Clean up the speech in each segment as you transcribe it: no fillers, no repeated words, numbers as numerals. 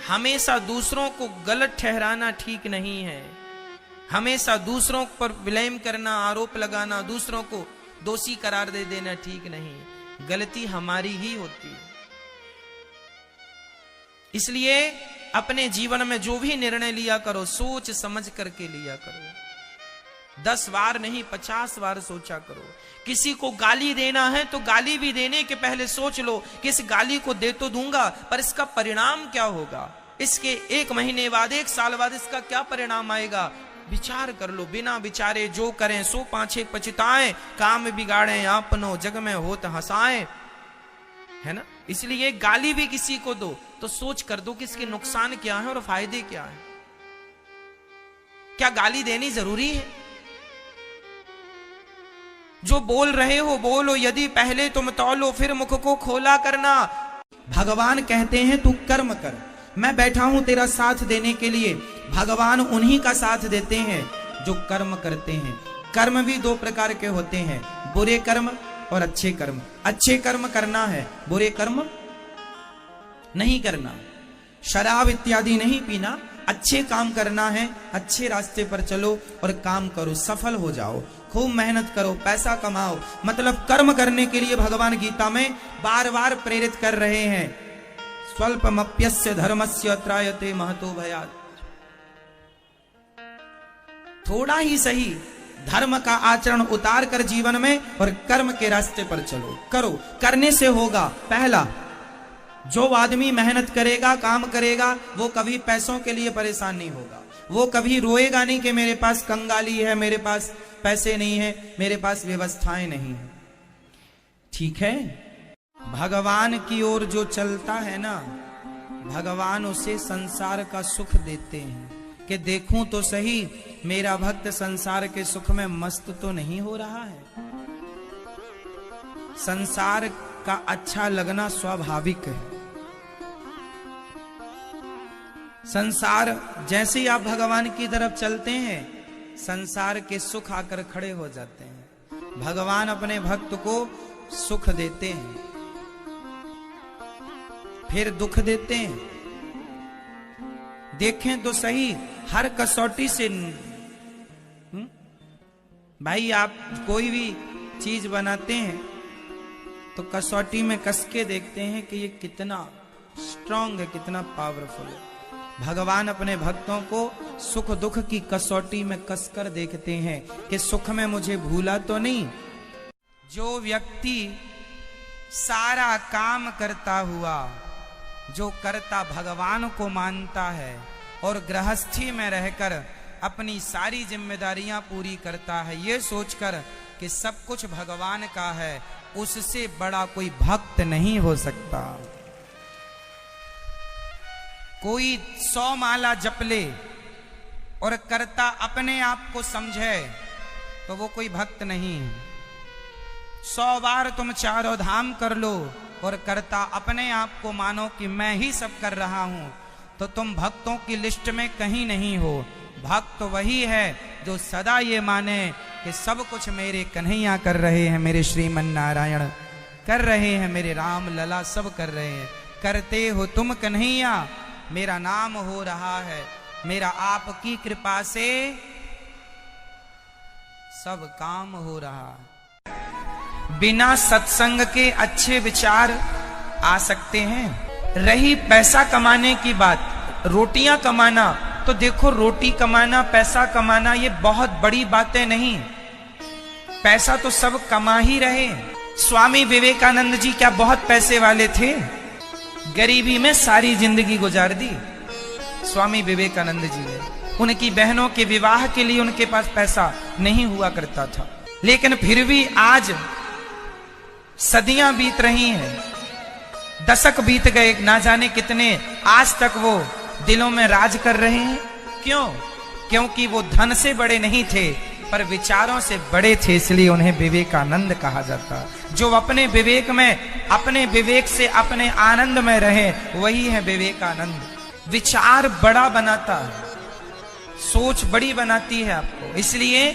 हमेशा दूसरों को गलत ठहराना ठीक नहीं है। हमेशा दूसरों पर ब्लेम करना, आरोप लगाना, दूसरों को दोषी करार दे देना ठीक नहीं। गलती हमारी ही होती है। इसलिए अपने जीवन में जो भी निर्णय लिया करो, सोच समझ करके लिया करो। 10 बार नहीं 50 बार सोचा करो। किसी को गाली देना है तो गाली भी देने के पहले सोच लो कि इस गाली को दे तो दूंगा, पर इसका परिणाम क्या होगा, इसके 1 महीने बाद 1 साल बाद इसका क्या परिणाम आएगा, विचार कर लो। बिना विचारे जो करें सो पाछे पछताएं, काम बिगाड़े आपनो जग में होत हंसाएं, है ना। इसलिए गाली भी किसी को दो तो सोच कर दो कि इसके नुकसान क्या है और फायदे क्या है। क्या गाली देनी जरूरी है? जो बोल रहे हो बोलो, यदि पहले तुम तौलो फिर मुख को खोला करना। भगवान कहते हैं तू कर्म कर, मैं बैठा हूं तेरा साथ देने के लिए। भगवान उन्हीं का साथ देते हैं जो कर्म करते हैं। कर्म भी 2 प्रकार के होते हैं, बुरे कर्म और अच्छे कर्म। अच्छे कर्म करना है, बुरे कर्म नहीं करना। शराब इत्यादि नहीं पीना, अच्छे काम करना है। अच्छे रास्ते पर चलो और काम करो, सफल हो जाओ, खूब मेहनत करो, पैसा कमाओ। मतलब कर्म करने के लिए भगवान गीता में बार बार प्रेरित कर रहे हैं। स्वल्पमप्यस्य धर्मस्य त्रायते महतो भयात्। थोड़ा ही सही धर्म का आचरण उतार कर जीवन में और कर्म के रास्ते पर चलो, करो। करने से होगा। पहला, जो आदमी मेहनत करेगा, काम करेगा, वो कभी पैसों के लिए परेशान नहीं होगा। वो कभी रोएगा नहीं कि मेरे पास कंगाली है, मेरे पास पैसे नहीं है, मेरे पास व्यवस्थाएं नहीं है। ठीक है, भगवान की ओर जो चलता है ना, भगवान उसे संसार का सुख देते हैं कि देखूं तो सही मेरा भक्त संसार के सुख में मस्त तो नहीं हो रहा है। संसार का अच्छा लगना स्वाभाविक है। संसार जैसे ही आप भगवान की तरफ चलते हैं, संसार के सुख आकर खड़े हो जाते हैं। भगवान अपने भक्त को सुख देते हैं, फिर दुख देते हैं। देखें तो सही, हर कसौटी से भाई आप कोई भी चीज बनाते हैं तो कसौटी में कस के देखते हैं कि ये कितना स्ट्रांग है, कितना पावरफुल है। भगवान अपने भक्तों को सुख दुख की कसौटी में कसकर देखते हैं कि सुख में मुझे भूला तो नहीं। जो व्यक्ति सारा काम करता हुआ, जो करता भगवान को मानता है और गृहस्थी में रहकर अपनी सारी जिम्मेदारियां पूरी करता है, ये सोचकर कि सब कुछ भगवान का है, उससे बड़ा कोई भक्त नहीं हो सकता। कोई 100 माला जप ले और करता अपने आप को समझे तो वो कोई भक्त नहीं है। 100 बार तुम चारों धाम कर लो और करता अपने आप को मानो कि मैं ही सब कर रहा हूं, तो तुम भक्तों की लिस्ट में कहीं नहीं हो। भक्त वही है जो सदा ये माने कि सब कुछ मेरे कन्हैया कर रहे हैं, मेरे श्रीमन नारायण कर रहे हैं, मेरे राम लला सब कर रहे हैं। करते हो तुम कन्हैया, मेरा नाम हो रहा है, मेरा आपकी कृपा से सब काम हो रहा है। बिना सत्संग के अच्छे विचार आ सकते हैं। रही पैसा कमाने की बात, रोटियां कमाना, तो देखो रोटी कमाना, पैसा कमाना ये बहुत बड़ी बातें नहीं। पैसा तो सब कमा ही रहे। स्वामी विवेकानंद जी क्या बहुत पैसे वाले थे? गरीबी में सारी जिंदगी गुजार दी स्वामी विवेकानंद जी ने। उनकी बहनों के विवाह के लिए उनके पास पैसा नहीं हुआ करता था, लेकिन फिर भी आज सदियां बीत रही हैं, दशक बीत गए, ना जाने कितने, आज तक वो दिलों में राज कर रहे हैं। क्यों? क्योंकि वो धन से बड़े नहीं थे पर विचारों से बड़े थे, इसलिए उन्हें विवेकानंद कहा जाता। जो अपने विवेक में, अपने विवेक से अपने आनंद में रहे, वही है विवेकानंद। विचार बड़ा बनाता है, सोच बड़ी बनाती है आपको, इसलिए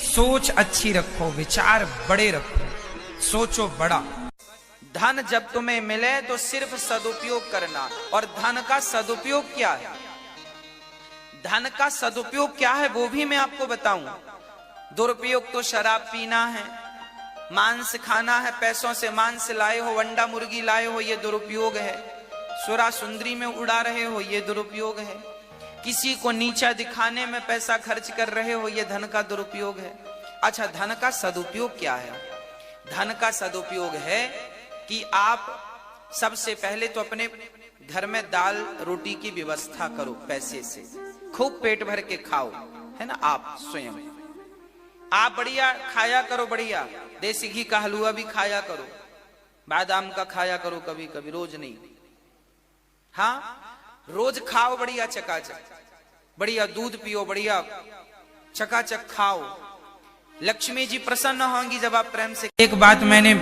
सोच अच्छी रखो, विचार बड़े रखो, सोचो बड़ा। धन जब तुम्हें मिले तो सिर्फ सदुपयोग करना। और धन का सदुपयोग क्या है, धन का सदुपयोग क्या है वो भी मैं आपको बताऊं। दुरुपयोग तो शराब पीना है, मांस खाना है, पैसों से मांस लाए हो, अंडा मुर्गी लाए हो, ये दुरुपयोग है। सुरा सुंदरी में उड़ा रहे हो, ये दुरुपयोग है। किसी को नीचा दिखाने में पैसा खर्च कर रहे हो, ये धन का दुरुपयोग है। अच्छा, धन का सदुपयोग क्या है? धन का सदुपयोग है कि आप सबसे पहले तो अपने घर में दाल रोटी की व्यवस्था करो, पैसे से खूब पेट भर के खाओ, है ना। आप स्वयं आप बढ़िया खाया करो, बढ़िया देसी घी का हलवा भी खाया करो, बादाम का खाया करो, कभी कभी, रोज नहीं। हाँ, रोज खाओ बढ़िया चकाचक, बढ़िया दूध पियो, बढ़िया चकाचक खाओ। लक्ष्मी जी प्रसन्न होंगी जब आप प्रेम से। एक बात मैंने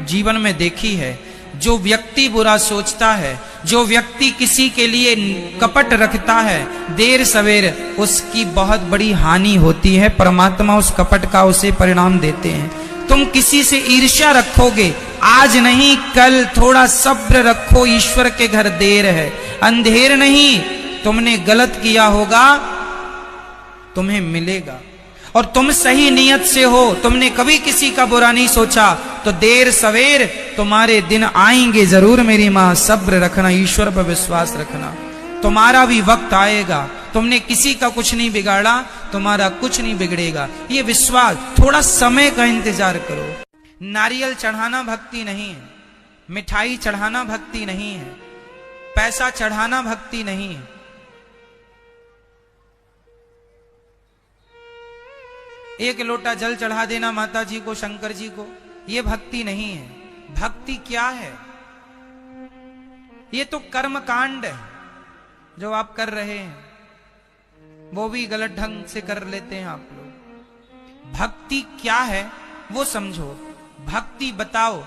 जीवन में देखी है, जो व्यक्ति बुरा सोचता है, जो व्यक्ति किसी के लिए कपट रखता है, देर सवेर उसकी बहुत बड़ी हानि होती है। परमात्मा उस कपट का उसे परिणाम देते हैं। तुम किसी से ईर्ष्या रखोगे, आज नहीं कल थोड़ा सब्र रखो, ईश्वर के घर देर है, अंधेर नहीं। तुमने गलत किया होगा, तुम्हें मिलेगा। और तुम सही नियत से हो, तुमने कभी किसी का बुरा नहीं सोचा, तो देर सवेर तुम्हारे दिन आएंगे जरूर मेरी मां। सब्र रखना, ईश्वर पर विश्वास रखना, तुम्हारा भी वक्त आएगा। तुमने किसी का कुछ नहीं बिगाड़ा, तुम्हारा कुछ नहीं बिगड़ेगा, ये विश्वास। थोड़ा समय का इंतजार करो। नारियल चढ़ाना भक्ति नहीं है, मिठाई चढ़ाना भक्ति नहीं है, पैसा चढ़ाना भक्ति नहीं है। एक लोटा जल चढ़ा देना माता जी को, शंकर जी को, ये भक्ति नहीं है। भक्ति क्या है? ये तो कर्म कांड है जो आप कर रहे हैं, वो भी गलत ढंग से कर लेते हैं आप लोग। भक्ति क्या है वो समझो। भक्ति बताओ।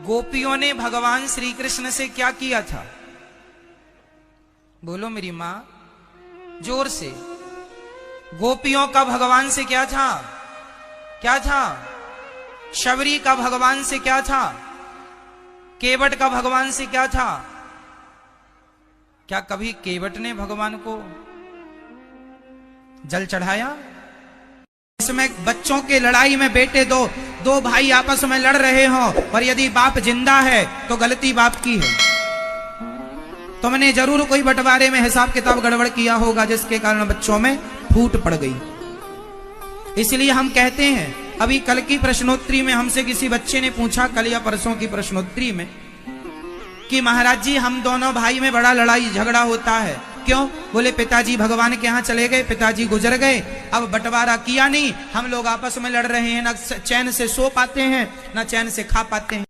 गोपियों ने भगवान श्री कृष्ण से क्या किया था? बोलो मेरी मां, जोर से। गोपियों का भगवान से क्या था? क्या था? शबरी का भगवान से क्या था? केवट का भगवान से क्या था? क्या कभी केवट ने भगवान को जल चढ़ाया? इसमें बच्चों के लड़ाई में बेटे दो भाई आपस में लड़ रहे हो, और यदि बाप जिंदा है तो गलती बाप की है। तुमने जरूर कोई बंटवारे में हिसाब किताब गड़बड़ किया होगा, जिसके कारण बच्चों में फूट पड़ गई। इसलिए हम कहते हैं, अभी कल की प्रश्नोत्तरी में हमसे किसी बच्चे ने पूछा, कल या परसों की प्रश्नोत्तरी में, कि महाराज जी हम दोनों भाई में बड़ा लड़ाई झगड़ा होता है, क्यों? बोले पिताजी भगवान के यहाँ चले गए, पिताजी गुजर गए, अब बंटवारा किया नहीं, हम लोग आपस में लड़ रहे हैं, ना चैन से सो पाते हैं ना चैन से खा पाते हैं।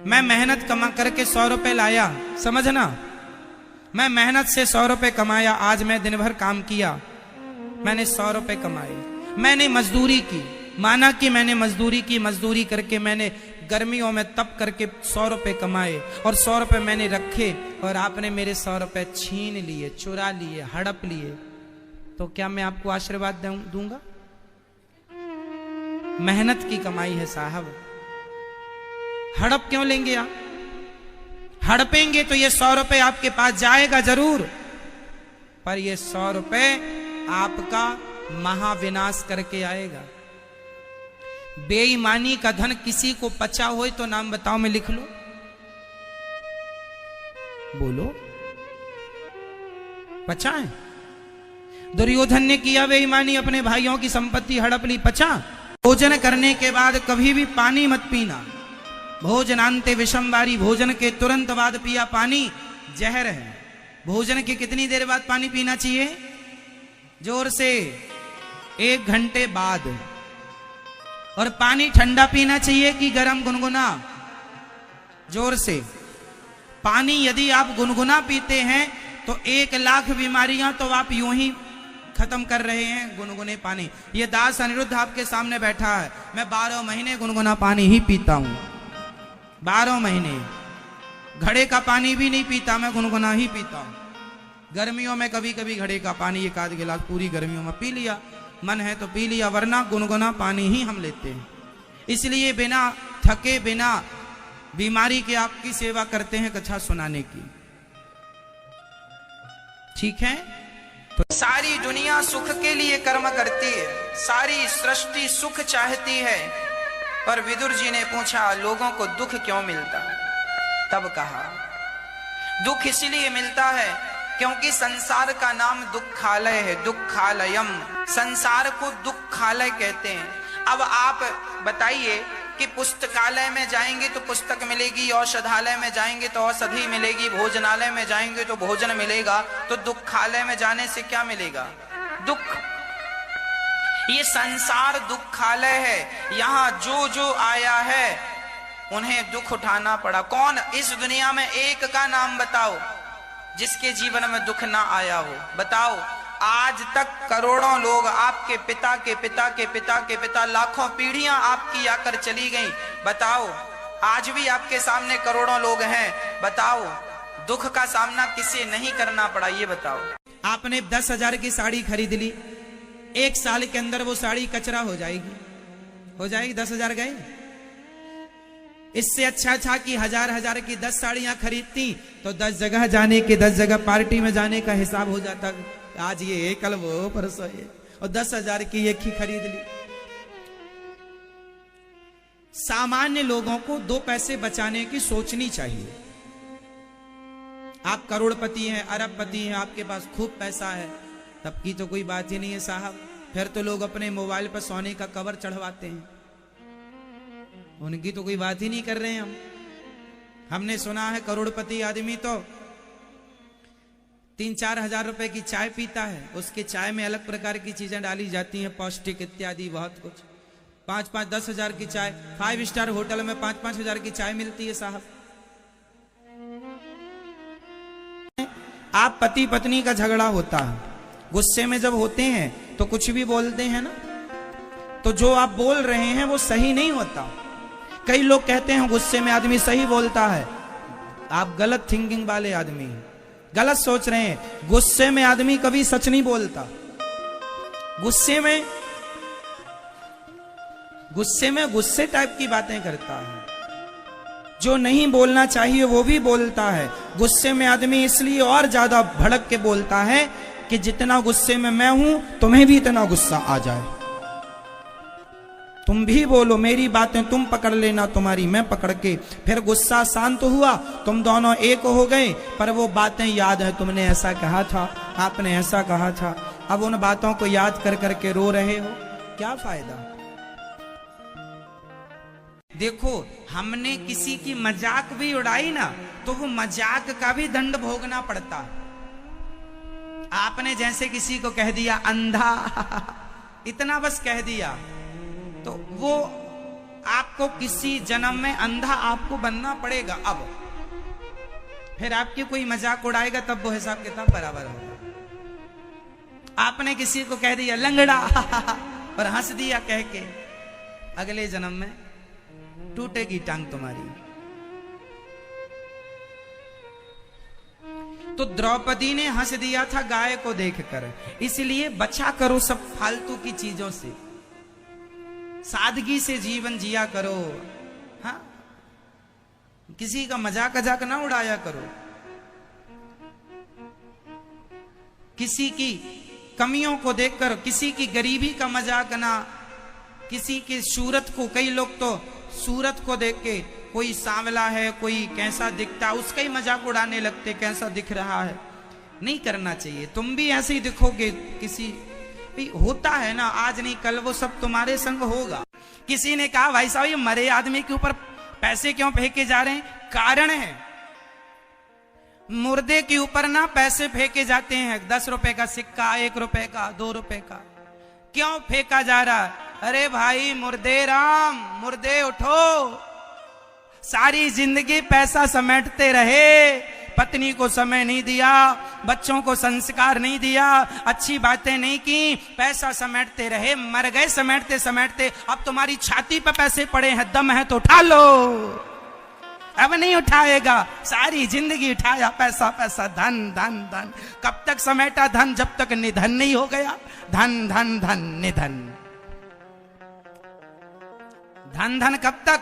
मैं मेहनत कमा करके 100 रुपए लाया, समझना, मैं मेहनत से 100 रुपए कमाया। आज मैं दिन भर काम किया, मैंने 100 रुपए कमाए, मैंने मजदूरी की, माना कि मैंने मजदूरी की, मजदूरी करके मैंने गर्मियों में तप करके 100 रुपए कमाए, और 100 रुपए मैंने रखे, और आपने मेरे 100 रुपए छीन लिए, चुरा लिए, हड़प लिए, तो क्या मैं आपको आशीर्वाद दूंगा? मेहनत की कमाई है साहब, हड़प क्यों लेंगे आप? हड़पेंगे तो ये 100 रुपए आपके पास जाएगा जरूर, पर ये 100 रुपए आपका महाविनाश करके आएगा। बेईमानी का धन किसी को पचा हो तो नाम बताओ, मैं लिख लूं? बोलो, पचा है? दुर्योधन ने किया बेईमानी, अपने भाइयों की संपत्ति हड़प ली, पचा? भोजन करने के बाद कभी भी पानी मत पीना। भोजनांते विषम वारी, भोजन के तुरंत बाद पिया पानी जहर है। भोजन के कितनी देर बाद पानी पीना चाहिए? जोर से, 1 घंटे बाद। और पानी ठंडा पीना चाहिए कि गर्म गुनगुना? जोर से। पानी यदि आप गुनगुना पीते हैं तो 1 लाख बीमारियां तो आप यूं ही खत्म कर रहे हैं गुनगुने पानी। ये दास अनिरुद्ध आपके सामने बैठा है, मैं 12 महीने गुनगुना पानी ही पीता हूं, 12 महीने। घड़े का पानी भी नहीं पीता, मैं गुनगुना ही पीता हूं। गर्मियों में कभी कभी घड़े का पानी 1 आध गिलास पूरी गर्मियों में पी लिया, मन है तो पी लिया, वरना गुनगुना पानी ही हम लेते हैं। इसलिए बिना थके, बिना बीमारी की आपकी सेवा करते हैं कथा सुनाने की, ठीक है। तो सारी दुनिया सुख के लिए कर्म करती है, सारी सृष्टि सुख चाहती है, पर विदुर जी ने पूछा लोगों को दुख क्यों मिलता? तब कहा दुख इसलिए मिलता है क्योंकि संसार का नाम दुखालय है, दुखालयम, संसार को दुखालय कहते हैं। अब आप बताइए कि पुस्तकालय में जाएंगे तो पुस्तक मिलेगी, औषधालय में जाएंगे तो औषधि मिलेगी, भोजनालय में जाएंगे तो भोजन मिलेगा, तो दुखालय में जाने से क्या मिलेगा? दुख। ये संसार दुखालय है, यहाँ जो जो आया है उन्हें दुख उठाना पड़ा। कौन इस दुनिया में एक का नाम बताओ जिसके जीवन में दुख ना आया हो? बताओ। आज तक करोड़ों लोग, आपके पिता के पिता के पिता के पिता, लाखों पीढ़ियां आपकी आकर चली गई, बताओ आज भी आपके सामने करोड़ों लोग हैं, बताओ दुख का सामना किसे नहीं करना पड़ा? ये बताओ। आपने 10,000 की साड़ी खरीद ली, 1 साल के अंदर वो साड़ी कचरा हो जाएगी, हो जाएगी, 10,000 गए। इससे अच्छा था कि 1,000 की 10 साड़ियां खरीदती तो 10 जगह जाने के, 10 जगह पार्टी में जाने का हिसाब हो जाता। आज ये, कल वो, परसों ये, और 10,000 की एक ही खरीद ली। सामान्य लोगों को 2 पैसे बचाने की सोचनी चाहिए। आप करोड़पति हैं, अरबपति हैं, आपके पास खूब पैसा है, तब की तो कोई बात ही नहीं है साहब। फिर तो लोग अपने मोबाइल पर सोने का कवर चढ़वाते हैं, उनकी तो कोई बात ही नहीं कर रहे हैं हम। हमने सुना है करोड़पति आदमी तो 3-4 हजार रुपए की चाय पीता है, उसके चाय में अलग प्रकार की चीजें डाली जाती हैं, पौष्टिक इत्यादि बहुत कुछ। 5-10 हजार की चाय, 5 स्टार होटल में 5-5 हजार की चाय मिलती है साहब। आप पति पत्नी का झगड़ा होता है, गुस्से में जब होते हैं तो कुछ भी बोलते हैं ना, तो जो आप बोल रहे हैं वो सही नहीं होता। कई लोग कहते हैं गुस्से में आदमी सही बोलता है, आप गलत थिंकिंग वाले आदमी हैं, गलत सोच रहे हैं। गुस्से में आदमी कभी सच नहीं बोलता। गुस्से में गुस्से टाइप की बातें करता है, जो नहीं बोलना चाहिए वो भी बोलता है। गुस्से में आदमी इसलिए और ज्यादा भड़क के बोलता है कि जितना गुस्से में मैं हूं तुम्हें भी इतना गुस्सा आ जाए, तुम भी बोलो, मेरी बातें तुम पकड़ लेना, तुम्हारी मैं पकड़ के। फिर गुस्सा शांत हुआ, तुम दोनों एक हो गए, पर वो बातें याद है, तुमने ऐसा कहा था, आपने ऐसा कहा था। अब उन बातों को याद कर करके रो रहे हो, क्या फायदा? देखो, हमने किसी की मजाक भी उड़ाई ना, तो वो मजाक का भी दंड भोगना पड़ता। आपने जैसे किसी को कह दिया अंधा, इतना बस कह दिया, तो वो आपको किसी जन्म में अंधा आपको बनना पड़ेगा। अब फिर आपकी कोई मजाक उड़ाएगा तब वो हिसाब किताब बराबर होगा। आपने किसी को कह दिया लंगड़ा और हंस दिया कह के, अगले जन्म में टूटेगी टांग तुम्हारी। तो द्रौपदी ने हंस दिया था गाय को देखकर, इसलिए बचा करो सब फालतू की चीजों से, सादगी से जीवन जिया करो। हाँ, किसी का मजाक ना उड़ाया करो, किसी की कमियों को देखकर, किसी की गरीबी का मजाक ना, किसी की सूरत को, कई लोग तो सूरत को देख के, कोई सांवला है, कोई कैसा दिखता, उसका ही मजाक उड़ाने लगते, कैसा दिख रहा है। नहीं करना चाहिए, तुम भी ऐसे ही दिखोगे, किसी होता है ना, आज नहीं कल वो सब तुम्हारे संग होगा। किसी ने कहा भाई साहब ये मरे आदमी के ऊपर पैसे क्यों फेंके जा रहे हैं? कारण है, मुर्दे के ऊपर ना पैसे फेंके जाते हैं, 10 रुपए का सिक्का, 1 रुपए का, 2 रुपए का, क्यों फेंका जा रहा? अरे भाई मुर्दे राम, मुर्दे उठो, सारी जिंदगी पैसा समेटते रहे, पत्नी को समय नहीं दिया, बच्चों को संस्कार नहीं दिया, अच्छी बातें नहीं की, पैसा समेटते रहे, मर गए समेटते समेटते। अब तुम्हारी छाती पर पैसे पड़े हैं, दम है तो उठा लो। अब नहीं उठाएगा, सारी जिंदगी उठाया पैसा पैसा, धन धन धन, कब तक समेटा धन? जब तक निधन नहीं हो गया। धन धन धन निधन, धन धन कब तक?